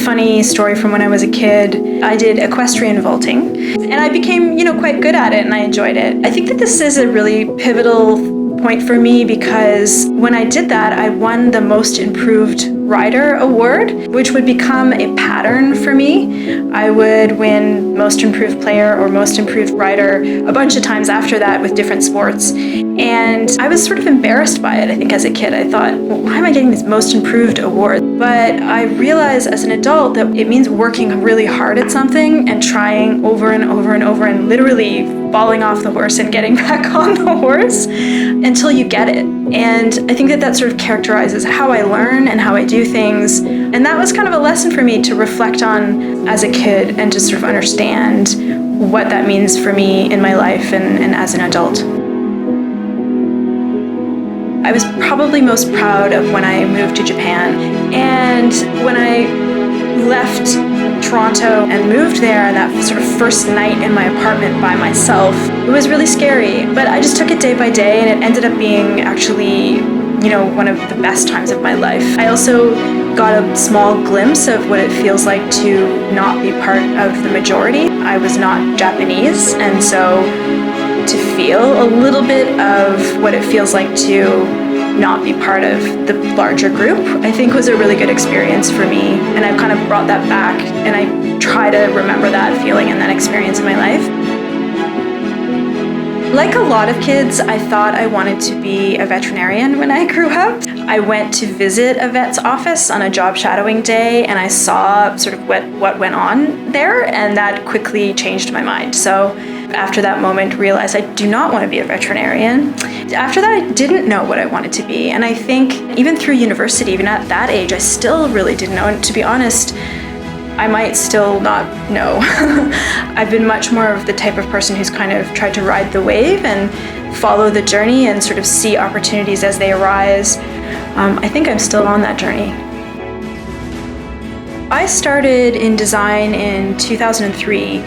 funny story from when I was a kid. I did equestrian vaulting, and I became, quite good at it, and I enjoyed it. I think that this is a really pivotal point for me because when I did that, I won the Most Improved Rider award, which would become a pattern for me. I would win Most Improved Player or Most Improved Rider a bunch of times after that with different sports. And I was sort of embarrassed by it, I think, as a kid. I thought, well, why am I getting these Most Improved awards? But I realized as an adult that it means working really hard at something and trying over and over and over and literally falling off the horse and getting back on the horse until you get it. And I think that sort of characterizes how I learn and how I do things. And that was kind of a lesson for me to reflect on as a kid and to sort of understand what that means for me in my life and as an adult. I was probably most proud of when I moved to Japan. And when I left Toronto and moved there, and that sort of first night in my apartment by myself, it was really scary. But I just took it day by day, and it ended up being actually, one of the best times of my life. I also got a small glimpse of what it feels like to not be part of the majority. I was not Japanese, and so to feel a little bit of what it feels like to not be part of the larger group, I think was a really good experience for me. And I've kind of brought that back, and I try to remember that feeling and that experience in my life. Like a lot of kids, I thought I wanted to be a veterinarian when I grew up. I went to visit a vet's office on a job shadowing day, and I saw sort of what went on there, and that quickly changed my mind. So after that moment, realized I do not want to be a veterinarian. After that, I didn't know what I wanted to be. And I think even through university, even at that age, I still really didn't know. And to be honest, I might still not know. I've been much more of the type of person who's kind of tried to ride the wave and follow the journey and sort of see opportunities as they arise. I think I'm still on that journey. I started in design in 2003,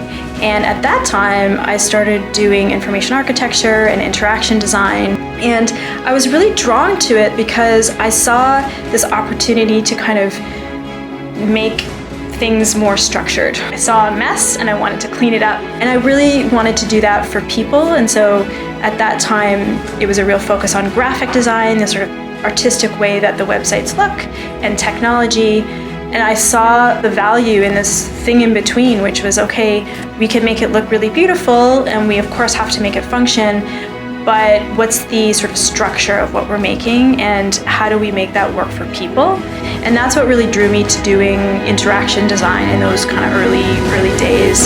and at that time I started doing information architecture and interaction design, and I was really drawn to it because I saw this opportunity to kind of make things more structured. I saw a mess and I wanted to clean it up, and I really wanted to do that for people. And so at that time it was a real focus on graphic design, the sort of artistic way that the websites look, and technology. And I saw the value in this thing in between, which was, okay, we can make it look really beautiful, and we of course have to make it function, but what's the sort of structure of what we're making, and how do we make that work for people? And that's what really drew me to doing interaction design in those kind of early days.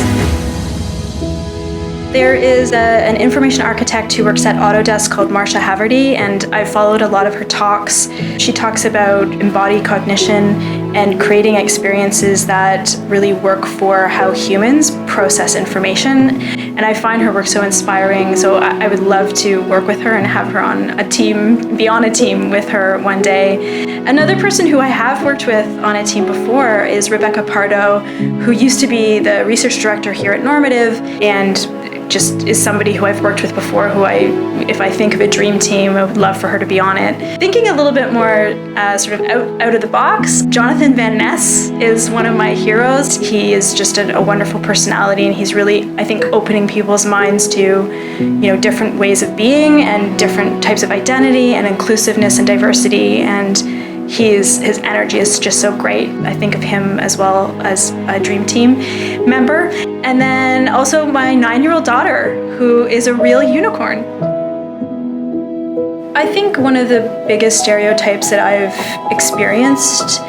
There is an information architect who works at Autodesk called Marsha Haverty, and I followed a lot of her talks. She talks about embodied cognition and creating experiences that really work for how humans process information. And I find her work so inspiring, so I would love to work with her and have her be on a team with her one day. Another person who I have worked with on a team before is Rebecca Pardo, who used to be the research director here at Normative, and just is somebody who I've worked with before, if I think of a dream team, I would love for her to be on it. Thinking a little bit more sort of out of the box, Jonathan Van Ness is one of my heroes. He is just a wonderful personality, and he's really, I think, opening people's minds to, different ways of being and different types of identity and inclusiveness and diversity. And his energy is just so great. I think of him as well as a dream team member. And then also my 9-year-old daughter, who is a real unicorn. I think one of the biggest stereotypes that I've experienced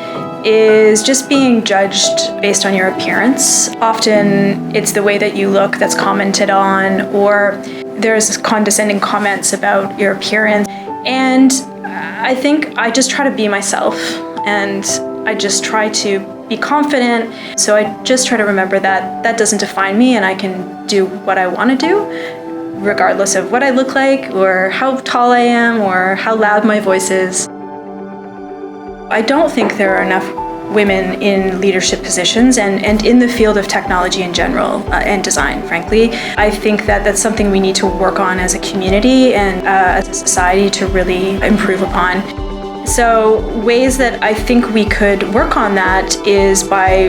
is just being judged based on your appearance. Often it's the way that you look that's commented on, or there's condescending comments about your appearance. And I think I just try to be myself, and I just try to be confident. So I just try to remember that that doesn't define me, and I can do what I want to do, regardless of what I look like, or how tall I am, or how loud my voice is. I don't think there are enough women in leadership positions and in the field of technology in general and design, frankly. I think that that's something we need to work on as a community and as a society to really improve upon. So ways that I think we could work on that is by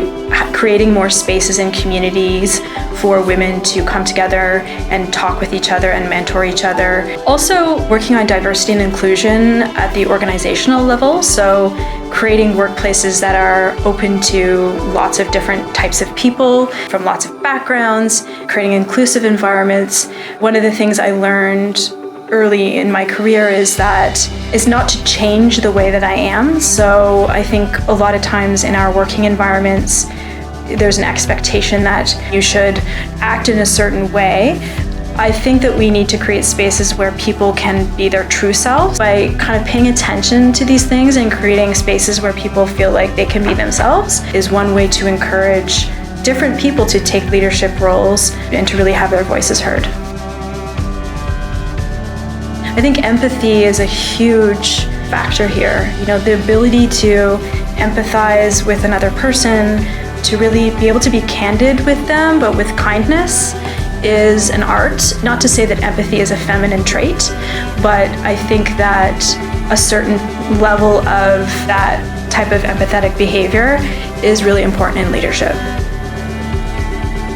creating more spaces and communities for women to come together and talk with each other and mentor each other. Also working on diversity and inclusion at the organizational level, so creating workplaces that are open to lots of different types of people from lots of backgrounds, creating inclusive environments. One of the things I learned early in my career is not to change the way that I am. So I think a lot of times in our working environments, there's an expectation that you should act in a certain way. I think that we need to create spaces where people can be their true selves by kind of paying attention to these things and creating spaces where people feel like they can be themselves is one way to encourage different people to take leadership roles and to really have their voices heard. I think empathy is a huge factor here. The ability to empathize with another person, to really be able to be candid with them, but with kindness, is an art. Not to say that empathy is a feminine trait, but I think that a certain level of that type of empathetic behavior is really important in leadership.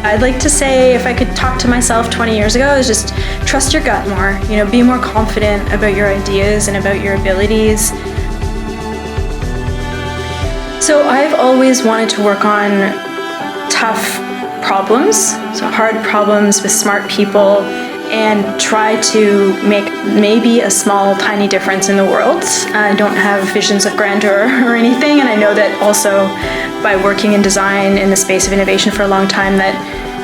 I'd like to say, if I could talk to myself 20 years ago, is just trust your gut more. Be more confident about your ideas and about your abilities. So I've always wanted to work on tough problems, so hard problems with smart people, and try to make maybe a small, tiny difference in the world. I don't have visions of grandeur or anything, and I know that also by working in design in the space of innovation for a long time, that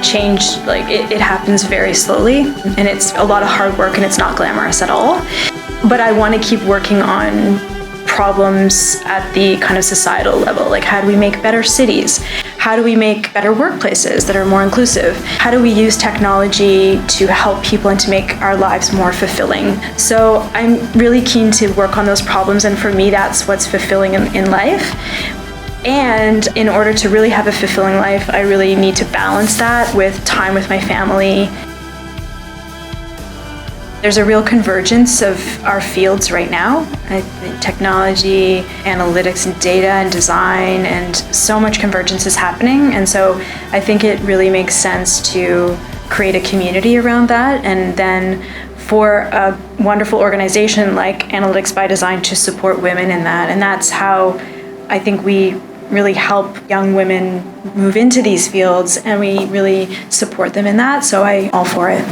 change, it happens very slowly, and it's a lot of hard work, and it's not glamorous at all. But I want to keep working on problems at the kind of societal level, like how do we make better cities? How do we make better workplaces that are more inclusive? How do we use technology to help people and to make our lives more fulfilling? So I'm really keen to work on those problems, and for me, that's what's fulfilling in life. And in order to really have a fulfilling life, I really need to balance that with time with my family. There's a real convergence of our fields right now. Technology, analytics, and data, and design, and so much convergence is happening. And so I think it really makes sense to create a community around that, and then for a wonderful organization like Analytics by Design to support women in that. And that's how I think we really help young women move into these fields, and we really support them in that. So I'm all for it.